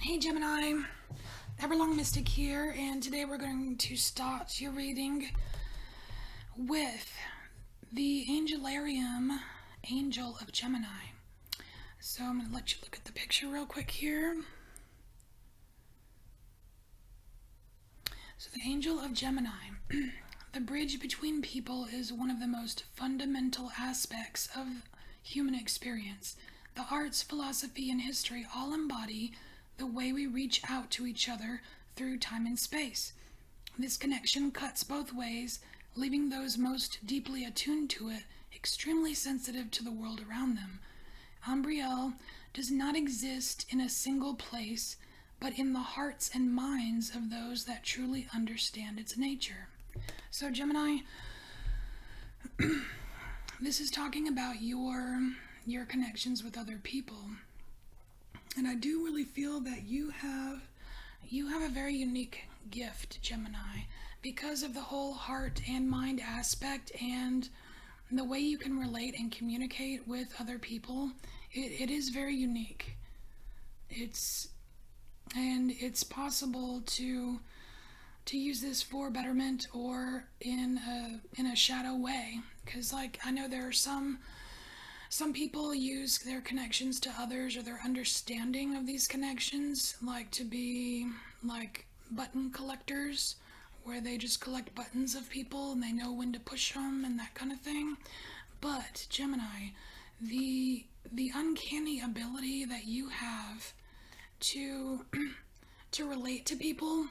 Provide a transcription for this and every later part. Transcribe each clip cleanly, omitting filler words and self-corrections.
Hey Gemini, Everlong Mystic here, and today we're going to start your reading with the Angelrium, Angel of Gemini. So I'm going to let you look at the picture real quick here. So the Angel of Gemini. The bridge between people is one of the most fundamental aspects of human experience. The arts, philosophy, and history all embody the way we reach out to each other through time and space. This connection cuts both ways, leaving those most deeply attuned to it extremely sensitive to the world around them. Umbriel does not exist in a single place, but in the hearts and minds of those that truly understand its nature. So Gemini, this is talking about your connections with other people. And I do really feel that you have a very unique gift, Gemini, because of the whole heart and mind aspect and the way you can relate and communicate with other people. It is very unique. It's possible to use this for betterment or in a shadow way, because like I know there are some people use their connections to others or their understanding of these connections like to be like button collectors, where they just collect buttons of people and they know when to push them and that kind of thing. But Gemini, the uncanny ability that you have to to relate to people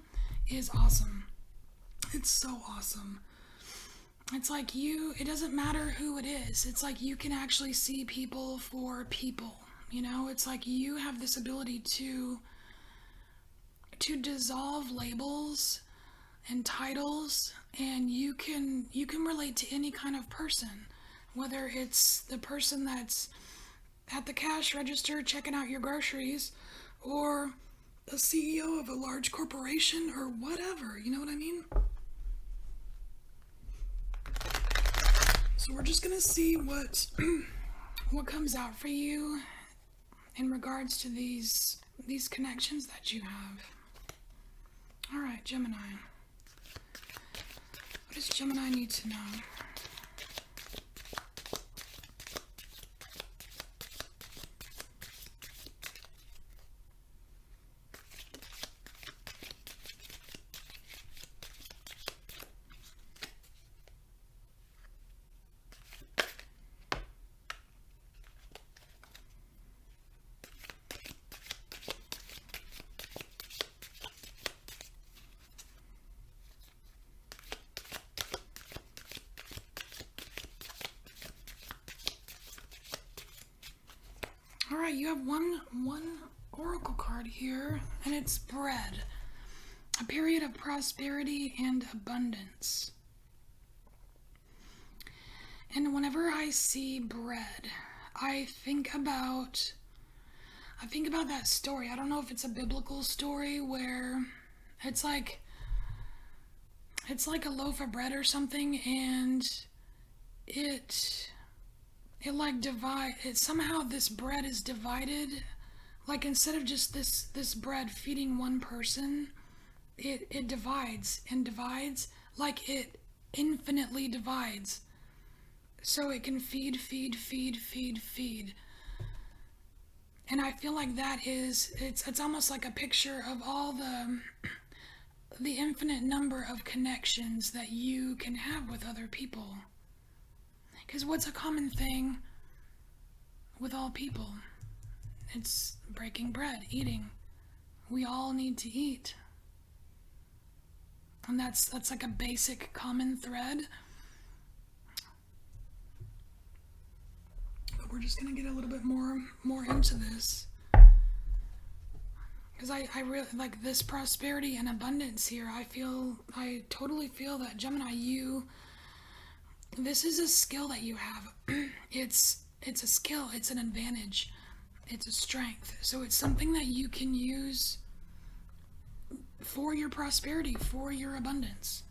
is awesome. It's so awesome. It's like it doesn't matter who it is. It's like you can actually see people for people. You know, it's like you have this ability to dissolve labels and titles, and you can relate to any kind of person, whether it's the person that's at the cash register checking out your groceries, or the CEO of a large corporation, or whatever. You know what I mean? So we're just gonna see what comes out for you in regards to these connections that you have. All right, Gemini. What does Gemini need to know? Alright, you have one oracle card here, and it's bread. A period of prosperity and abundance. And whenever I see bread, I think about that story. I don't know if it's a biblical story where it's like a loaf of bread or something, and it somehow this bread is divided. Like instead of just this bread feeding one person, it divides and divides, like it infinitely divides. So it can feed. And I feel like it's almost like a picture of all the infinite number of connections that you can have with other people. Because what's a common thing with all people? It's breaking bread, eating. We all need to eat. And that's like a basic common thread. But we're just going to get a little bit more into this. Because I really like this prosperity and abundance here. I totally feel that Gemini, this is a skill that you have. It's a skill, it's an advantage, it's a strength. So it's something that you can use for your prosperity, for your abundance.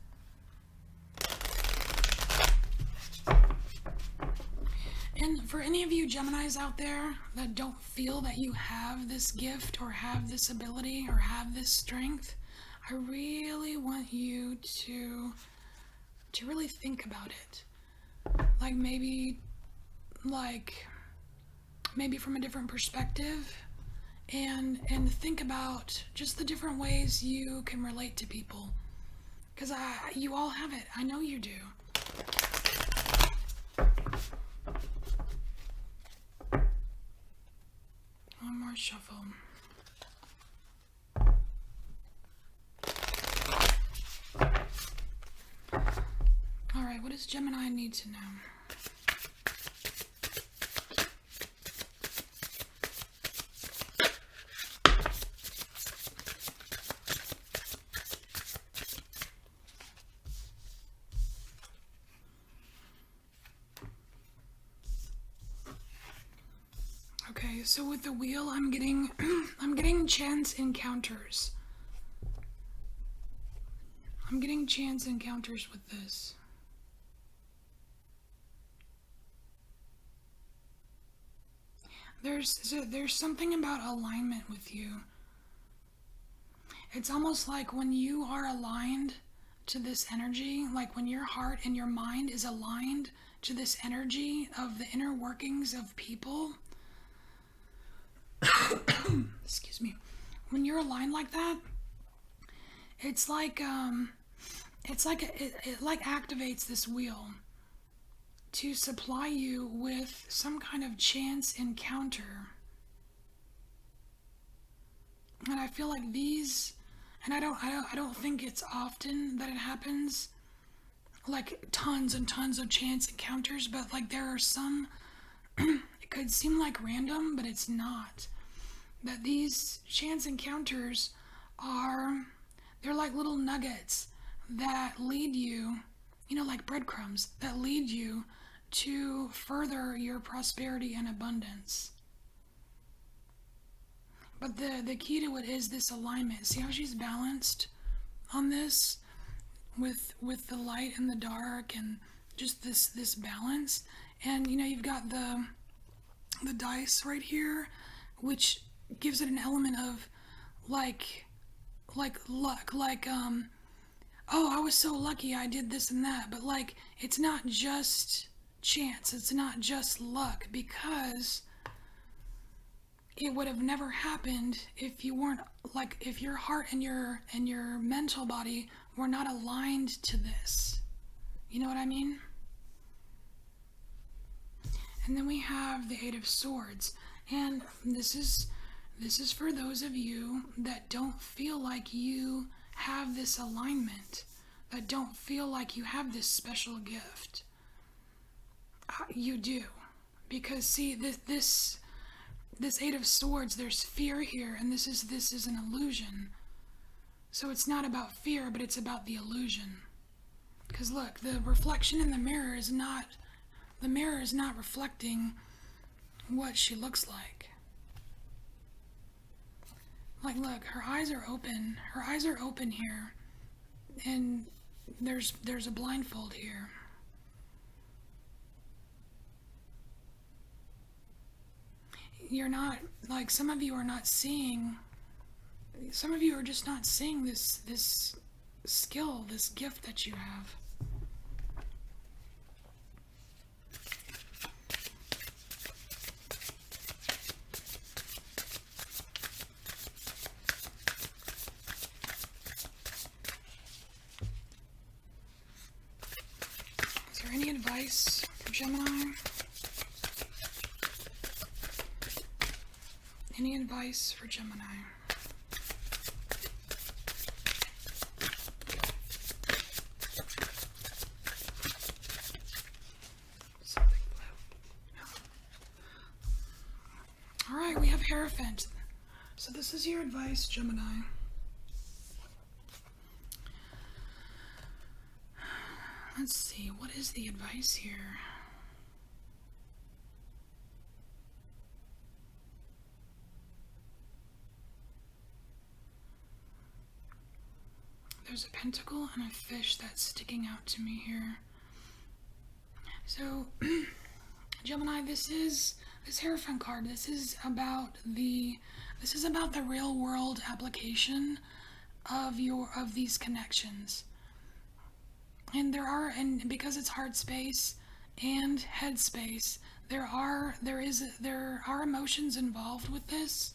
And for any of you Geminis out there that don't feel that you have this gift or have this ability or have this strength, I really want you to really think about it. Like maybe from a different perspective, and think about just the different ways you can relate to people. Because you all have it. I know you do. One more shuffle. All right, what does Gemini need to know? Okay, so with the wheel, I'm getting chance encounters. I'm getting chance encounters with this. There's something about alignment with you. It's almost like when you are aligned to this energy, like when your heart and your mind is aligned to this energy of the inner workings of people. Excuse me. When you're aligned like that, it's like it activates this wheel to supply you with some kind of chance encounter. And I feel like these, and I don't think it's often that it happens, like tons and tons of chance encounters, but like there are some, it could seem like random, but it's not. That these chance encounters they're like little nuggets that lead you, like breadcrumbs, that lead you to further your prosperity and abundance. But the key to it is this alignment. See how she's balanced on this with the light and the dark, and just this balance. And you've got the dice right here, which gives it an element of like luck, oh, I was so lucky I did this and that. But like, it's not just chance, it's not just luck, because it would have never happened if you weren't, like, if your heart and your mental body were not aligned to this. You know what I mean? And then we have the Eight of Swords, and this is for those of you that don't feel like you have this alignment, that don't feel like you have this special gift. You do, because see, this Eight of Swords, there's fear here, and this is an illusion. So it's not about fear, but it's about the illusion. Because look, the reflection in the mirror is not reflecting what she looks like. Like, look, her eyes are open. Her eyes are open here, and there's a blindfold here. You're not, like, some of you are just not seeing this skill, this gift that you have. Is there any advice for Gemini? Any advice for Gemini? All right, we have Hierophant. So this is your advice, Gemini. Let's see, what is the advice here? There's a pentacle and a fish that's sticking out to me here. So Gemini, this Hierophant card. This is about the real world application of these connections. And because it's heart space and head space, there are emotions involved with this.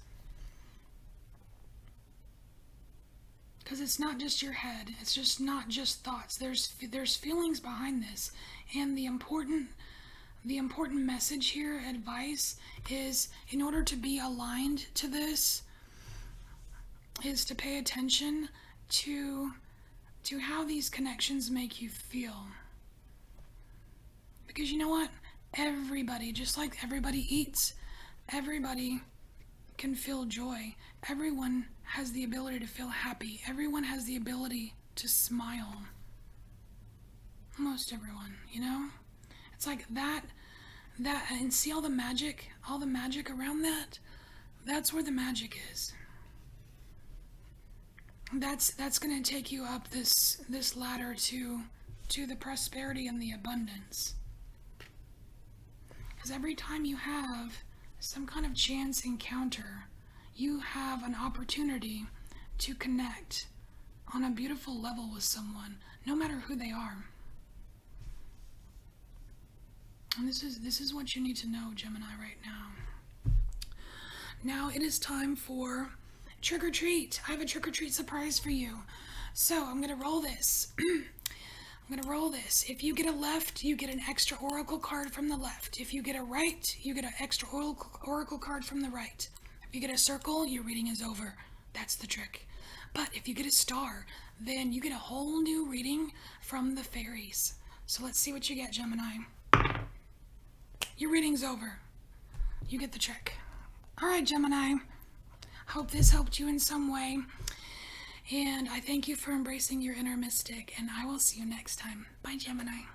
Because it's not just your head. It's just not just thoughts. There's feelings behind this, and the important message here, advice, is in order to be aligned to this, is to pay attention to how these connections make you feel. Because you know what? Everybody, just like everybody eats, everybody can feel joy. Everyone has the ability to feel happy. Everyone has the ability to smile. Most everyone, you know? It's like that, and see all the magic around that? That's where the magic is. That's going to take you up this ladder to the prosperity and the abundance. Because every time you have some kind of chance encounter, you have an opportunity to connect on a beautiful level with someone, no matter who they are. And this is what you need to know, Gemini, right now. Now it is time for trick or treat. I have a trick or treat surprise for you. So I'm going to roll this. If you get a left, you get an extra oracle card from the left. If you get a right, you get an extra oracle card from the right. If you get a circle, your reading is over. That's the trick. But if you get a star, then you get a whole new reading from the fairies. So let's see what you get, Gemini. Your reading's over. You get the trick. All right, Gemini. Hope this helped you in some way. And I thank you for embracing your inner mystic, and I will see you next time. Bye, Gemini.